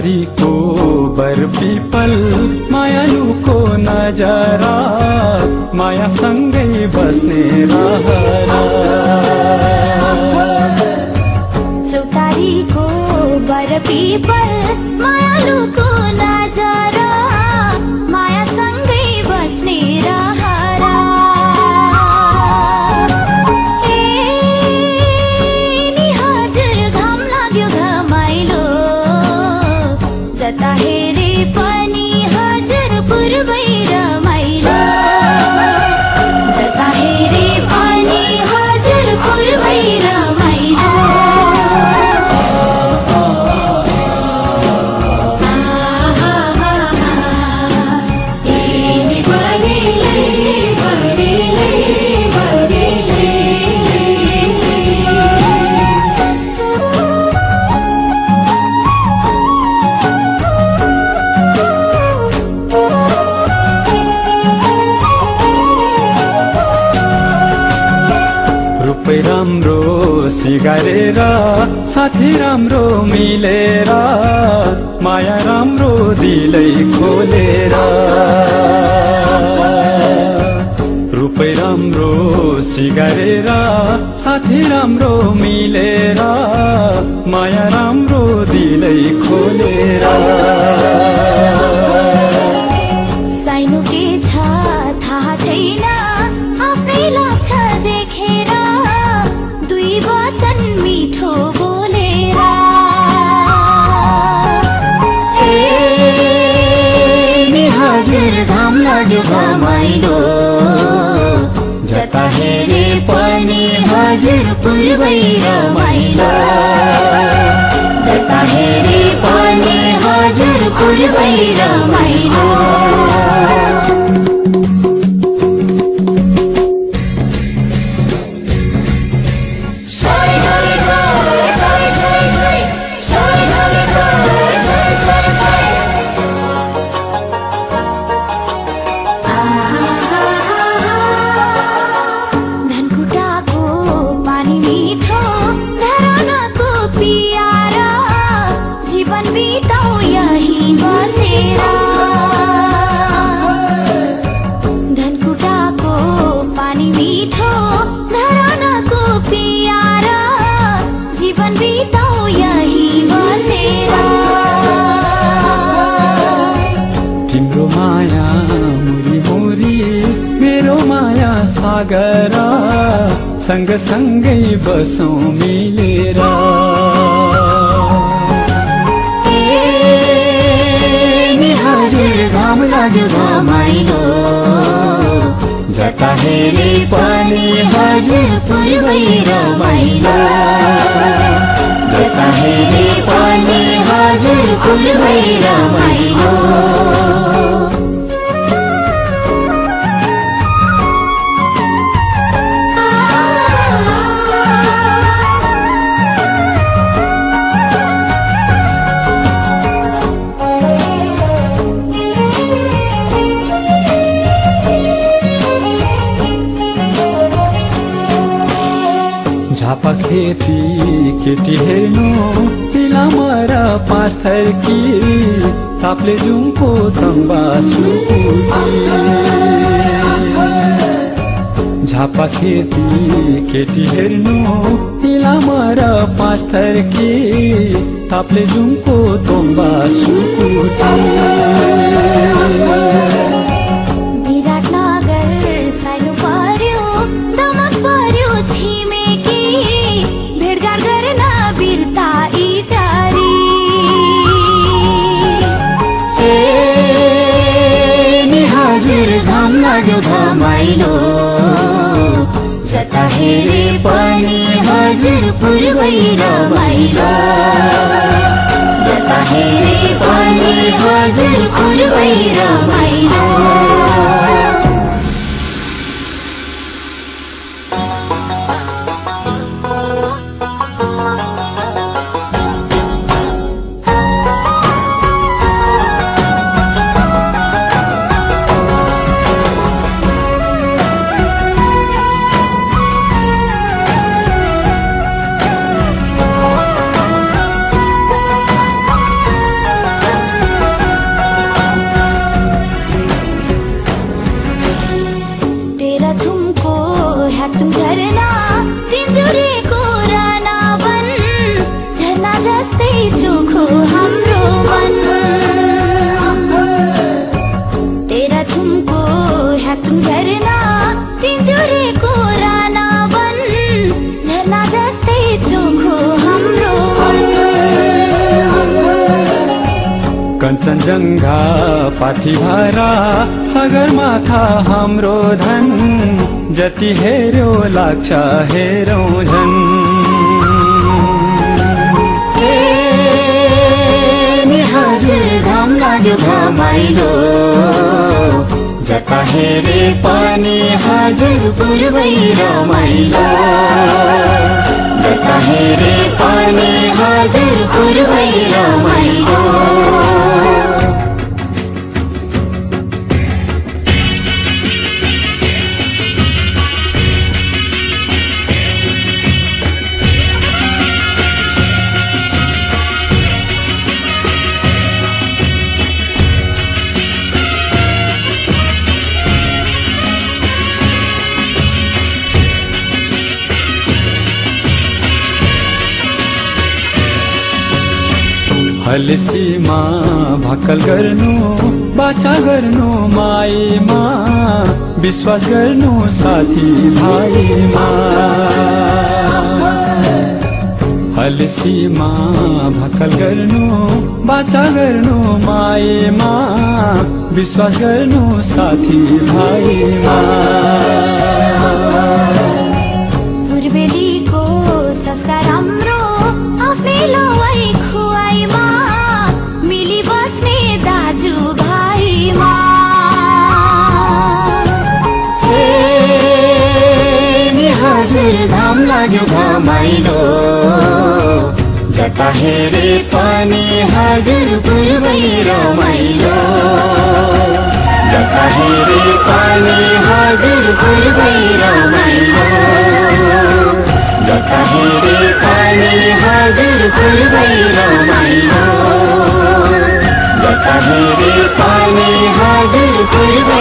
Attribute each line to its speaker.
Speaker 1: चौतारीको बरपीपल मायालुको नजारा मायासँगै बस्ने रहरा
Speaker 2: चौतारीको बरपीपल मायालुको नजारा मायासँगै बस्ने रहरा नि हजुर घाम लाग्यो घमाइलो जता हेरे पनि हजुर पूर्वै रमाइलो जता हेरे पनि हजुर पूर्वै रमाइलो
Speaker 1: रूपै राम्रो सिगारेर साथी राम्रो मिलेर माया राम्रो दिलै खोलेर रूपै राम्रो सिगारेर साथी राम्रो मिलेर माया राम्रो दिलै खोलेर
Speaker 2: साइनो के छ थाहा छैन आफ्नै लाग्छ देखेर दुई वचन मिठो बोलेर नि हजुर घाम लाग्यो घमाइलो जता हेरे पनि हजुर पूर्वै रमाइलो जता हेरे पनि हजुर पूर्वै रमाइलो
Speaker 1: तिम्रो माया मुरी मुरी मेरो माया सागर सँगसँगै बसौँ मिलेर
Speaker 2: नि हजुर घाम लाग्यो घमाइलो जता हेरे पनि हजुर पूर्वै रमाइलो जता हेरे पनि हजुर पूर्वै रमाइलो
Speaker 1: झापा खेती केटी हेर्नु तिलामर पाँच थर्की तापले जुङको तम्बा सुकुची झापा खेती केटी हेर्नु तिलामर पाँच थर्की तापले जुङको तम्बा सुकुची
Speaker 2: घमाइलो जता हेरे पनि हजुर पूर्वै रमाइलो जता हेरे पनि हजुर पूर्वै रमाइलो
Speaker 1: कञ्चनजङ्घा पाथिभारा सगरमाथा हाम्रो धन जति हेर्यो लाग्छ हेरौँ झन्
Speaker 2: हजुर घाम लाग्यो घमाइलो जता हेरे पनि हजुर पूर्वै रमाइलो जता हेरे पनि हजुर पूर्वै रमाइलो
Speaker 1: हलसीमा भक्कल गर्नु बाचा गर्नु माईमा विश्वास गर्नु साथी भाइमा हलसीमा भक्कल गर्नु बाचा गर्नु माईमा विश्वास गर्नु साथी भाइमा
Speaker 2: पूर्वेलीको संस्कार हाम्रो आफ्नै लवाई खुवाइमा मिली बस्ने दाजु भाइमा हजुर घाम लाग्यो घमाइलो जता हेरे पनि हजुर पूर्वै रमाइलो जता हेरे पनि हजुर पूर्वै रमाइलो जता हेरे पनि हजुर पूर्वै रमाइलो जता हेरे पनि हजुर पूर्वै